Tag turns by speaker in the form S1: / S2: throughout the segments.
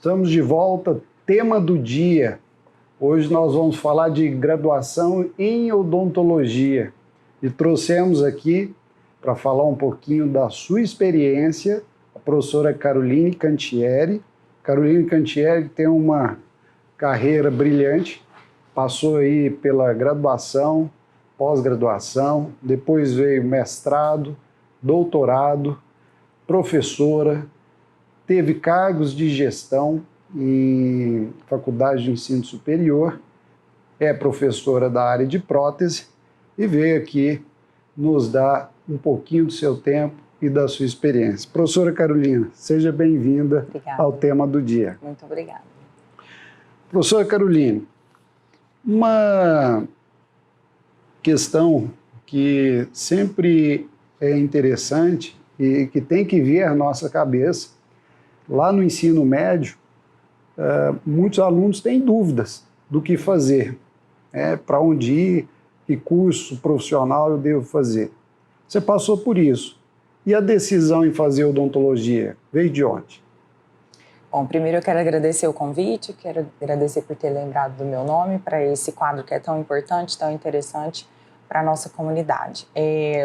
S1: Estamos de volta, tema do dia. Hoje nós vamos falar de graduação em odontologia e trouxemos aqui para falar um pouquinho da sua experiência a professora Caroline Cantieri. Caroline Cantieri tem uma carreira brilhante, passou aí pela graduação, pós-graduação, depois veio mestrado, doutorado, professora, teve cargos de gestão em faculdade de ensino superior, é professora da área de prótese e veio aqui nos dar um pouquinho do seu tempo e da sua experiência. Professora Carolina, seja bem-vinda ao tema do dia.
S2: Muito obrigada.
S1: Professora Carolina, uma questão que sempre é interessante e que tem que vir à nossa cabeça, lá no ensino médio, muitos alunos têm dúvidas do que fazer, para onde ir, que curso profissional eu devo fazer. Você passou por isso. E a decisão em fazer odontologia veio de onde?
S2: Bom, primeiro eu quero agradecer o convite, quero agradecer por ter lembrado do meu nome para esse quadro que é tão importante, tão interessante para a nossa comunidade.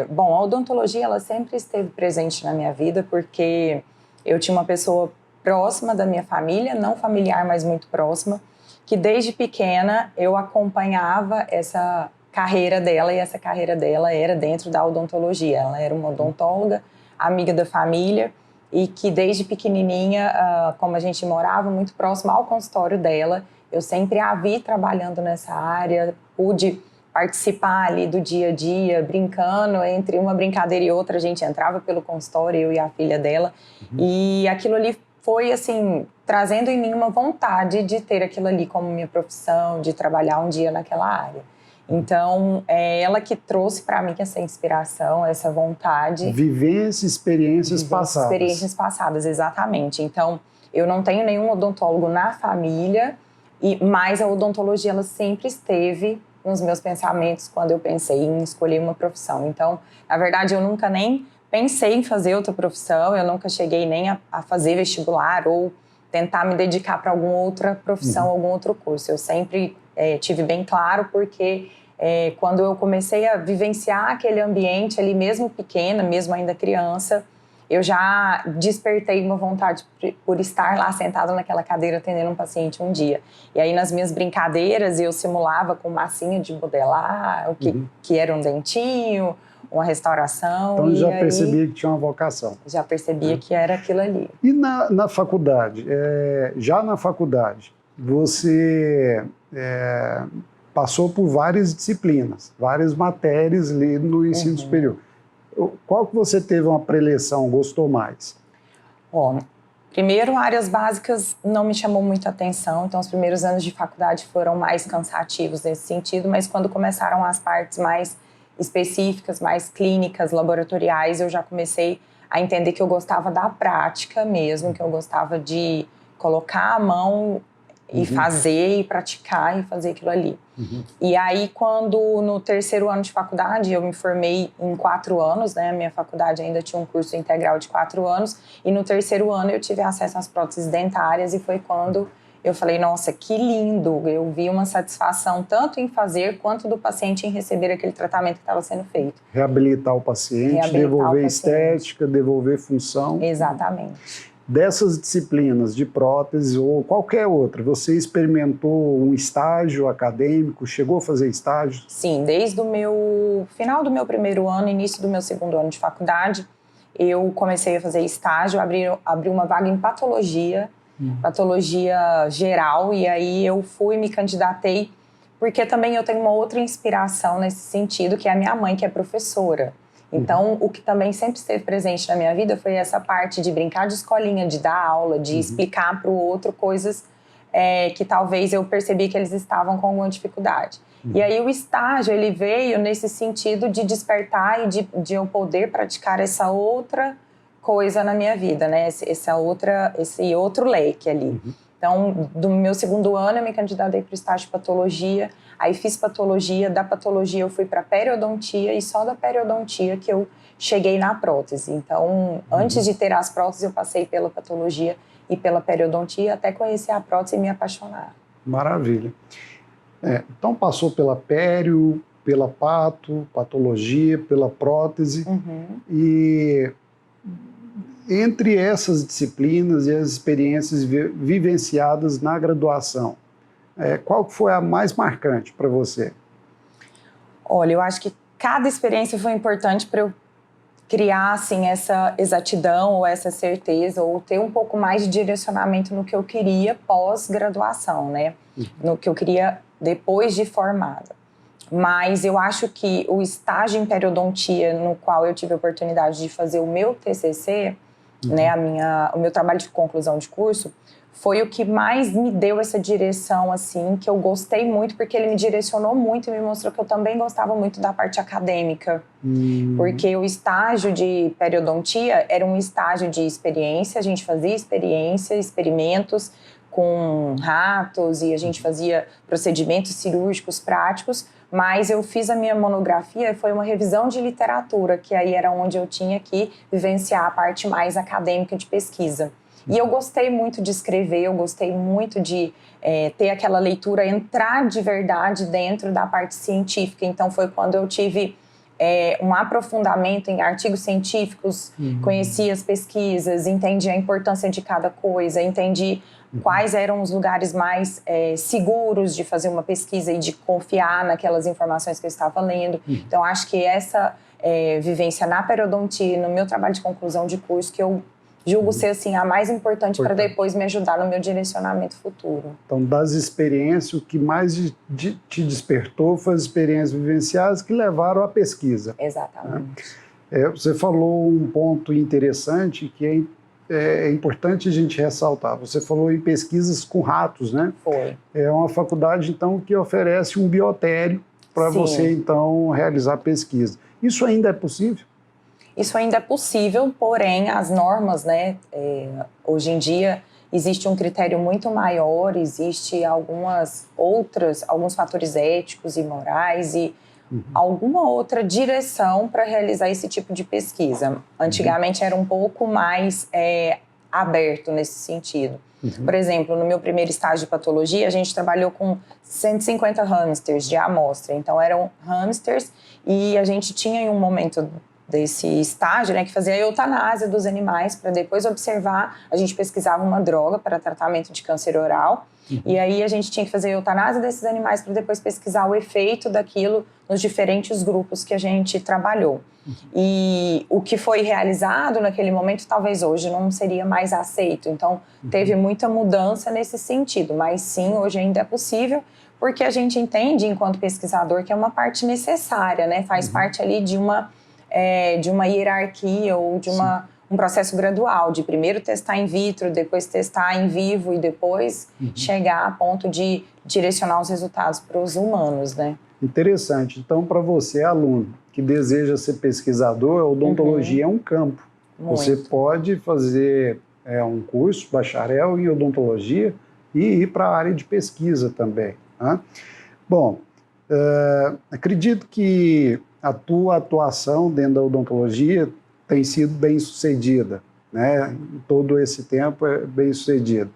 S2: Bom, a odontologia ela sempre esteve presente na minha vida porque eu tinha uma pessoa próxima da minha família, não familiar, mas muito próxima, que desde pequena eu acompanhava essa carreira dela, e essa carreira dela era dentro da odontologia. Ela era uma odontóloga, amiga da família, e que desde pequenininha, como a gente morava muito próximo ao consultório dela, eu sempre a vi trabalhando nessa área, pude participar ali do dia a dia, brincando, entre uma brincadeira e outra, a gente entrava pelo consultório, eu e a filha dela, e aquilo ali foi, assim, trazendo em mim uma vontade de ter aquilo ali como minha profissão, de trabalhar um dia naquela área. Então, é ela que trouxe para mim essa inspiração, essa vontade.
S1: Experiências passadas.
S2: Experiências passadas, exatamente. Então, eu não tenho nenhum odontólogo na família, mas a odontologia ela sempre esteve nos meus pensamentos quando eu pensei em escolher uma profissão. Então, na verdade, eu nunca nem pensei em fazer outra profissão, eu nunca cheguei nem a fazer vestibular ou tentar me dedicar para alguma outra profissão, algum outro curso. Eu sempre tive bem claro porque quando eu comecei a vivenciar aquele ambiente ali, mesmo pequena, mesmo ainda criança, eu já despertei uma vontade por estar lá sentada naquela cadeira atendendo um paciente um dia. E aí nas minhas brincadeiras eu simulava com massinha de modelar, o que era um dentinho, uma restauração.
S1: Então já percebia que tinha uma vocação.
S2: Já percebia que era aquilo ali.
S1: E na faculdade, já na faculdade, você passou por várias disciplinas, várias matérias ali no ensino superior. Qual que você teve uma preleção, gostou mais?
S2: Bom, primeiro, áreas básicas não me chamou muita atenção, então os primeiros anos de faculdade foram mais cansativos nesse sentido, mas quando começaram as partes mais específicas, mais clínicas, laboratoriais, eu já comecei a entender que eu gostava da prática mesmo, que eu gostava de colocar a mão e fazer, e praticar, e fazer aquilo ali. E aí, quando no terceiro ano de faculdade, eu me formei em 4 anos, né? A minha faculdade ainda tinha um curso integral de 4 anos, e no terceiro ano eu tive acesso às próteses dentárias, e foi quando eu falei, nossa, que lindo! Eu vi uma satisfação tanto em fazer, quanto do paciente em receber aquele tratamento que estava sendo feito.
S1: Reabilitar o paciente, devolver estética, devolver função.
S2: Exatamente.
S1: Dessas disciplinas de prótese ou qualquer outra, você experimentou um estágio acadêmico, chegou a fazer estágio?
S2: Sim, desde o final do meu primeiro ano, início do meu segundo ano de faculdade, eu comecei a fazer estágio, abri uma vaga em patologia, patologia geral, e aí eu me candidatei, porque também eu tenho uma outra inspiração nesse sentido, que é a minha mãe, que é professora. Então, o que também sempre esteve presente na minha vida foi essa parte de brincar de escolinha, de dar aula, de explicar para o outro coisas que talvez eu percebi que eles estavam com alguma dificuldade. E aí o estágio, ele veio nesse sentido de despertar e de eu poder praticar essa outra coisa na minha vida, né? Esse outro leque ali. Então, do meu segundo ano, eu me candidatei para o estágio de patologia, aí fiz patologia, da patologia eu fui para periodontia, e só da periodontia que eu cheguei na prótese. Então, antes de ter as próteses, eu passei pela patologia e pela periodontia até conhecer a prótese e me apaixonar.
S1: Maravilha. Então passou pela pério, pela patologia, pela prótese, e entre essas disciplinas e as experiências vivenciadas na graduação, qual foi a mais marcante para você?
S2: Olha, eu acho que cada experiência foi importante para eu criar assim, essa exatidão ou essa certeza, ou ter um pouco mais de direcionamento no que eu queria pós-graduação, né? No que eu queria depois de formada. Mas eu acho que o estágio em periodontia, no qual eu tive a oportunidade de fazer o meu TCC, né, o meu trabalho de conclusão de curso, foi o que mais me deu essa direção, assim, que eu gostei muito, porque ele me direcionou muito e me mostrou que eu também gostava muito da parte acadêmica. Porque o estágio de periodontia era um estágio de experiência, a gente fazia experimentos com ratos e a gente fazia procedimentos cirúrgicos práticos, mas eu fiz a minha monografia, foi uma revisão de literatura, que aí era onde eu tinha que vivenciar a parte mais acadêmica de pesquisa. E eu gostei muito de escrever, eu gostei muito de ter aquela leitura, entrar de verdade dentro da parte científica. Então foi quando eu tive um aprofundamento em artigos científicos, conheci as pesquisas, entendi a importância de cada coisa, entendi quais eram os lugares mais seguros de fazer uma pesquisa e de confiar naquelas informações que eu estava lendo. Então acho que essa vivência na periodontia, no meu trabalho de conclusão de curso, que eu julgo ser assim, a mais importante para depois me ajudar no meu direcionamento futuro.
S1: Então, das experiências, o que mais te despertou foi as experiências vivenciadas que levaram à pesquisa.
S2: Exatamente.
S1: Você falou um ponto interessante que é importante a gente ressaltar. Você falou em pesquisas com ratos, né?
S2: Foi.
S1: É uma faculdade, então, que oferece um biotério para você, então, realizar pesquisa. Isso ainda é possível?
S2: Isso ainda é possível, porém as normas, né, hoje em dia existe um critério muito maior, existe alguns fatores éticos e morais e alguma outra direção para realizar esse tipo de pesquisa. Antigamente era um pouco mais aberto nesse sentido. Por exemplo, no meu primeiro estágio de patologia, a gente trabalhou com 150 hamsters de amostra. Então eram hamsters e a gente tinha em um momento desse estágio, né, que fazia a eutanásia dos animais para depois observar, a gente pesquisava uma droga para tratamento de câncer oral, e aí a gente tinha que fazer a eutanásia desses animais para depois pesquisar o efeito daquilo nos diferentes grupos que a gente trabalhou. E o que foi realizado naquele momento, talvez hoje não seria mais aceito, então teve muita mudança nesse sentido, mas sim, hoje ainda é possível, porque a gente entende, enquanto pesquisador, que é uma parte necessária, né, faz parte ali de uma hierarquia ou de um processo gradual, de primeiro testar in vitro, depois testar em vivo e depois chegar a ponto de direcionar os resultados para os humanos, né?
S1: Interessante. Então, para você, aluno, que deseja ser pesquisador, a odontologia é um campo.
S2: Muito.
S1: Você pode fazer um curso, bacharel em odontologia, e ir para a área de pesquisa também. Né? Bom, acredito que a tua atuação dentro da odontologia tem sido bem sucedida, né? Todo esse tempo é bem sucedido.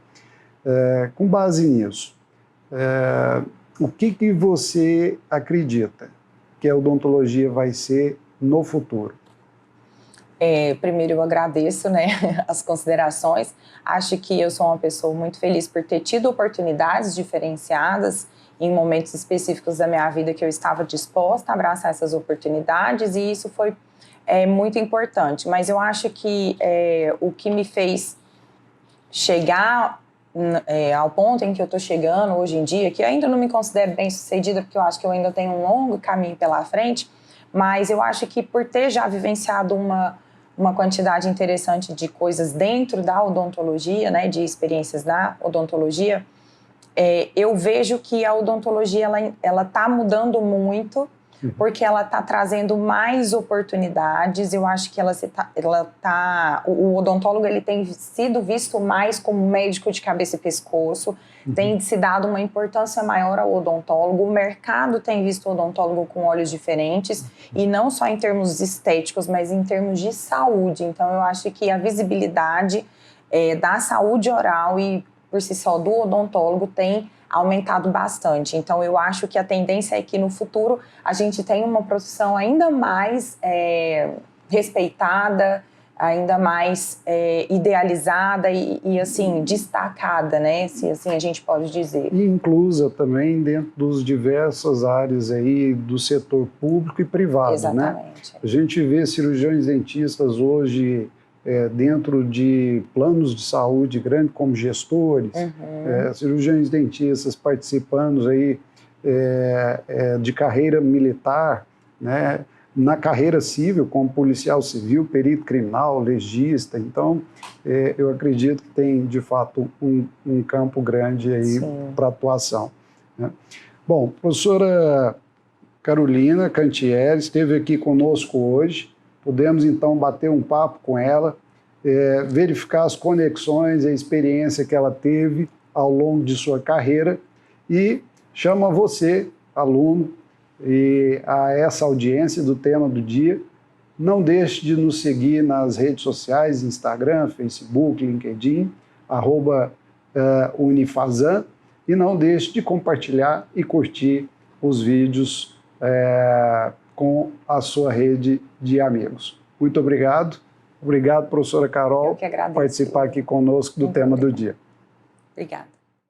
S1: Com base nisso, o que você acredita que a odontologia vai ser no futuro?
S2: Primeiro eu agradeço, né, as considerações. Acho que eu sou uma pessoa muito feliz por ter tido oportunidades diferenciadas em momentos específicos da minha vida que eu estava disposta a abraçar essas oportunidades, e isso foi muito importante. Mas eu acho que o que me fez chegar ao ponto em que eu estou chegando hoje em dia, que eu ainda não me considero bem-sucedida, porque eu acho que eu ainda tenho um longo caminho pela frente, mas eu acho que por ter já vivenciado uma quantidade interessante de coisas dentro da odontologia, né, de experiências da odontologia, eu vejo que a odontologia ela está mudando muito, porque ela está trazendo mais oportunidades. Eu acho que o odontólogo ele tem sido visto mais como médico de cabeça e pescoço, tem se dado uma importância maior ao odontólogo, o mercado tem visto o odontólogo com olhos diferentes, e não só em termos estéticos, mas em termos de saúde. Então eu acho que a visibilidade da saúde oral e, por si só, do odontólogo tem aumentado bastante. Então, eu acho que a tendência é que no futuro a gente tenha uma profissão ainda mais respeitada, ainda mais idealizada e assim, destacada, né? Se assim a gente pode dizer.
S1: E inclusa também dentro dos diversas áreas aí do setor público e privado,
S2: Exatamente.
S1: Né? A gente vê cirurgiões dentistas hoje dentro de planos de saúde grande como gestores, cirurgiões dentistas participando aí de carreira militar, né? Na carreira civil, como policial civil, perito criminal, legista. Então, eu acredito que tem, de fato, um campo grande aí para atuação. Né? Bom, professora Carolina Cantieri esteve aqui conosco hoje. Pudemos, então, bater um papo com ela, verificar as conexões e a experiência que ela teve ao longo de sua carreira e chama você, aluno, e a essa audiência do tema do dia. Não deixe de nos seguir nas redes sociais, Instagram, Facebook, LinkedIn, @Unifazan, e não deixe de compartilhar e curtir os vídeos com a sua rede de amigos. Muito obrigado. Obrigado, professora Carol, por participar aqui conosco do tema do dia.
S2: Obrigada.